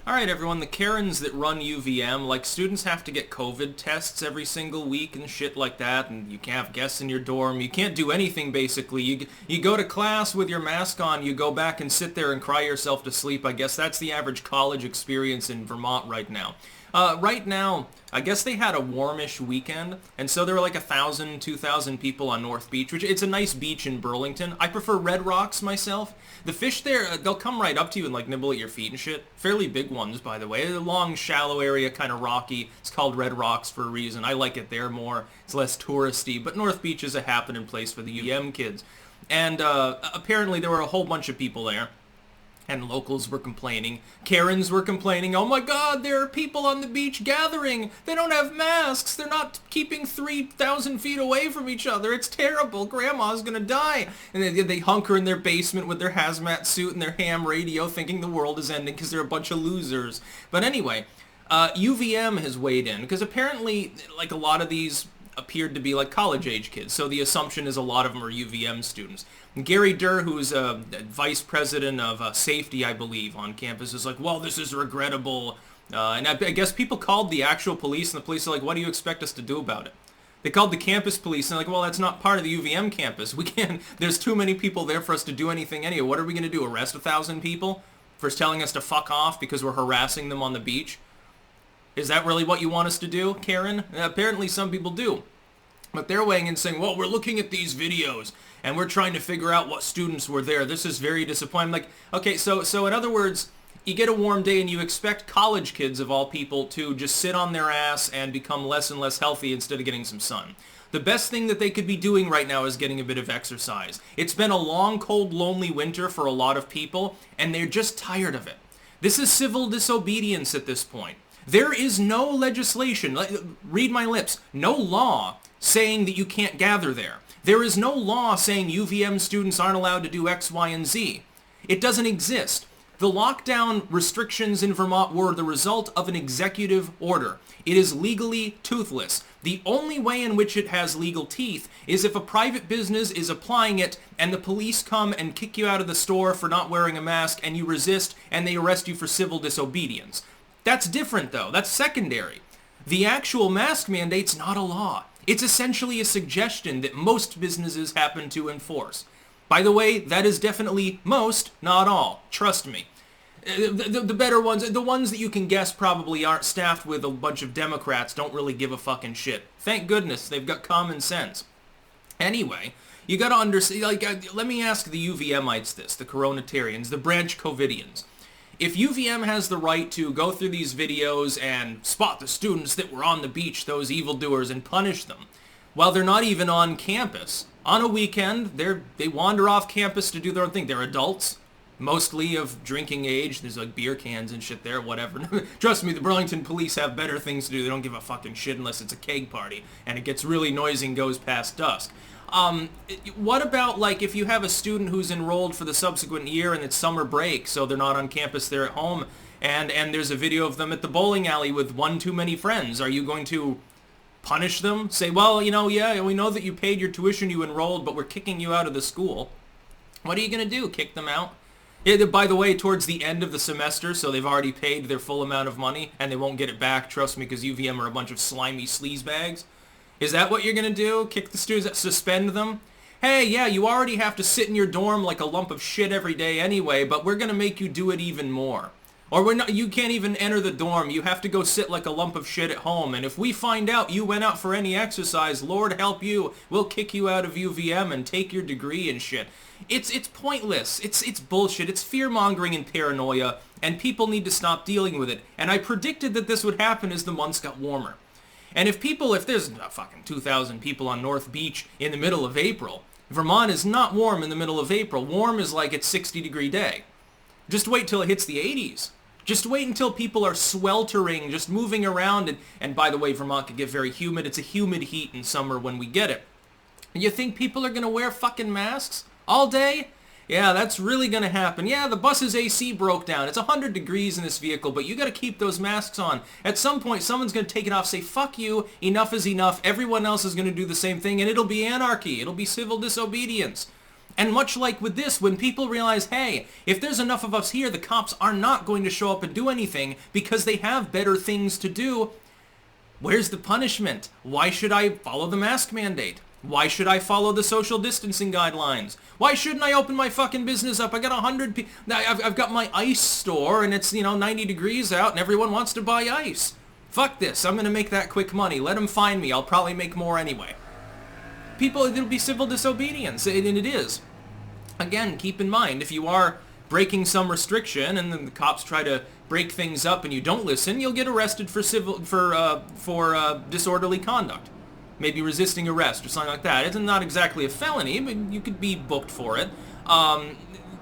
Alright everyone, the Karens that run UVM, like students have to get COVID tests every single week and shit like that, and you can't have guests in your dorm, you can't do anything basically. You go to class with your mask on, you go back and sit there and cry yourself to sleep. I guess that's the average college experience in Vermont right now. Right now, I guess they had a warmish weekend, and so there were like 1,000, 2,000 people on North Beach, which it's a nice beach in Burlington. I prefer Red Rocks myself. The fish there, they'll come right up to you and like nibble at your feet and shit. Fairly big ones, by the way. A long, shallow area, kind of rocky. It's called Red Rocks for a reason. I like it there more. It's less touristy, but North Beach is a happening place for the UVM kids. And apparently there were a whole bunch of people there. And locals were complaining. Karens were complaining, oh my god, there are people on the beach gathering. They don't have masks. They're not keeping 3,000 feet away from each other. It's terrible. Grandma's gonna die. And they hunker in their basement with their hazmat suit and their ham radio thinking the world is ending because they're a bunch of losers. But anyway, UVM has weighed in because apparently, like a lot of these appeared to be like college-age kids, so the assumption is a lot of them are UVM students. And Gary Durr, who's a vice president of safety, I believe, on campus, is like, well, this is regrettable. And I guess people called the actual police, and the police are like, what do you expect us to do about it? They called the campus police, and they're like, well, that's not part of the UVM campus. We can't, there's too many people there for us to do anything anyway. What are we going to do, arrest 1,000 people for telling us to fuck off because we're harassing them on the beach? Is that really what you want us to do, Karen? Apparently some people do. But they're weighing in saying, well, we're looking at these videos, and we're trying to figure out what students were there. This is very disappointing. Like, okay, so in other words, you get a warm day and you expect college kids, of all people, to just sit on their ass and become less and less healthy instead of getting some sun. The best thing that they could be doing right now is getting a bit of exercise. It's been a long, cold, lonely winter for a lot of people, and they're just tired of it. This is civil disobedience at this point. There is no legislation, read my lips, no law saying that you can't gather there. There is no law saying UVM students aren't allowed to do X, Y, and Z. It doesn't exist. The lockdown restrictions in Vermont were the result of an executive order. It is legally toothless. The only way in which it has legal teeth is if a private business is applying it and the police come and kick you out of the store for not wearing a mask and you resist and they arrest you for civil disobedience. That's different though. That's secondary. The actual mask mandate's not a law. It's essentially a suggestion that most businesses happen to enforce. By the way, that is definitely most, not all. Trust me. The better ones, the ones that you can guess probably aren't staffed with a bunch of Democrats, don't really give a fucking shit. Thank goodness, they've got common sense. Anyway, you gotta understand, like, let me ask the UVMites this, the Coronatarians, the Branch Covidians. If UVM has the right to go through these videos and spot the students that were on the beach, those evildoers, and punish them, while they're not even on campus, on a weekend, they wander off campus to do their own thing. They're adults, mostly of drinking age. There's like beer cans and shit there, whatever. Trust me, the Burlington police have better things to do. They don't give a fucking shit unless it's a keg party, and it gets really noisy and goes past dusk. What about, like, if you have a student who's enrolled for the subsequent year and it's summer break, so they're not on campus, they're at home, and there's a video of them at the bowling alley with one too many friends? Are you going to punish them? Say, well, you know, yeah, we know that you paid your tuition, you enrolled, but we're kicking you out of the school. What are you going to do? Kick them out? Yeah, by the way, towards the end of the semester, so they've already paid their full amount of money, and they won't get it back, trust me, because UVM are a bunch of slimy sleazebags. Is that what you're going to do? Kick the students, suspend them? Hey, yeah, you already have to sit in your dorm like a lump of shit every day anyway, but we're going to make you do it even more. Or you can't even enter the dorm. You have to go sit like a lump of shit at home. And if we find out you went out for any exercise, Lord help you, we'll kick you out of UVM and take your degree and shit. It's pointless. It's bullshit. It's fear-mongering and paranoia, and people need to stop dealing with it. And I predicted that this would happen as the months got warmer. And if there's fucking 2,000 people on North Beach in the middle of April, Vermont is not warm in the middle of April. Warm is like it's 60-degree day. Just wait till it hits the 80s. Just wait until people are sweltering, just moving around. And by the way, Vermont could get very humid. It's a humid heat in summer when we get it. And you think people are going to wear fucking masks all day? Yeah, that's really going to happen. Yeah, the bus's AC broke down. It's 100 degrees in this vehicle, but you got to keep those masks on. At some point, someone's going to take it off, say, fuck you, enough is enough. Everyone else is going to do the same thing, and it'll be anarchy. It'll be civil disobedience. And much like with this, when people realize, hey, if there's enough of us here, the cops are not going to show up and do anything because they have better things to do, where's the punishment? Why should I follow the mask mandate? Why should I follow the social distancing guidelines? Why shouldn't I open my fucking business up? I got 100 people. I've got my ice store and it's, 90 degrees out and everyone wants to buy ice. Fuck this. I'm going to make that quick money. Let them find me. I'll probably make more anyway. People, it'll be civil disobedience, and it is. Again, keep in mind, if you are breaking some restriction and then the cops try to break things up and you don't listen, you'll get arrested for disorderly conduct. Maybe resisting arrest or something like that. It's not exactly a felony, but you could be booked for it.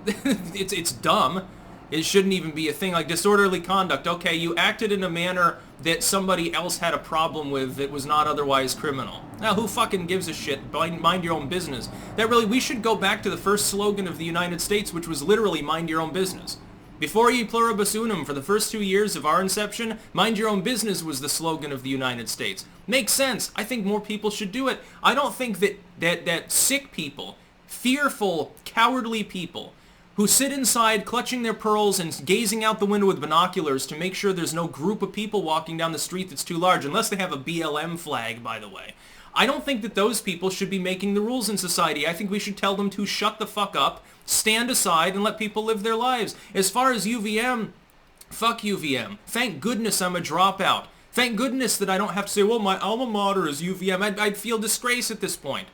It's dumb. It shouldn't even be a thing. Like disorderly conduct, okay, you acted in a manner that somebody else had a problem with that was not otherwise criminal. Now, who fucking gives a shit? Mind your own business. We should go back to the first slogan of the United States, which was literally mind your own business. Before ye pluribus unum, for the first 2 years of our inception, mind your own business was the slogan of the United States. Makes sense. I think more people should do it. I don't think that sick people, fearful, cowardly people, who sit inside clutching their pearls and gazing out the window with binoculars to make sure there's no group of people walking down the street that's too large, unless they have a BLM flag, by the way. I don't think that those people should be making the rules in society. I think we should tell them to shut the fuck up, stand aside, and let people live their lives. As far as UVM, fuck UVM. Thank goodness I'm a dropout. Thank goodness that I don't have to say, well, my alma mater is UVM. I'd feel disgrace at this point.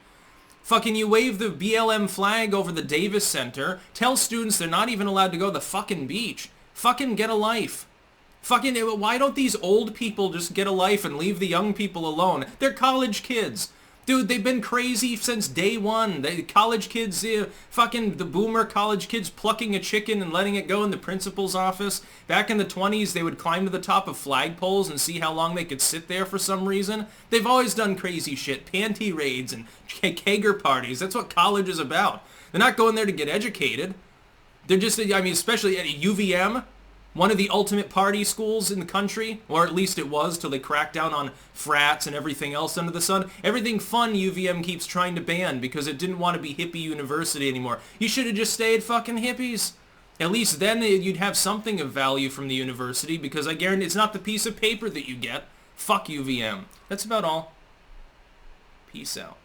Fucking you wave the BLM flag over the Davis Center, tell students they're not even allowed to go to the fucking beach. Fucking get a life. Fucking, why don't these old people just get a life and leave the young people alone? They're college kids. Dude, they've been crazy since day one. College kids, fucking the boomer college kids plucking a chicken and letting it go in the principal's office. Back in the 20s, they would climb to the top of flagpoles and see how long they could sit there for some reason. They've always done crazy shit. Panty raids and kegger parties. That's what college is about. They're not going there to get educated. They're just, especially at UVM, one of the ultimate party schools in the country, or at least it was till they cracked down on frats and everything else under the sun. Everything fun UVM keeps trying to ban because it didn't want to be hippie university anymore. You should have just stayed fucking hippies. At least then you'd have something of value from the university, because I guarantee it's not the piece of paper that you get. Fuck UVM. That's about all. Peace out.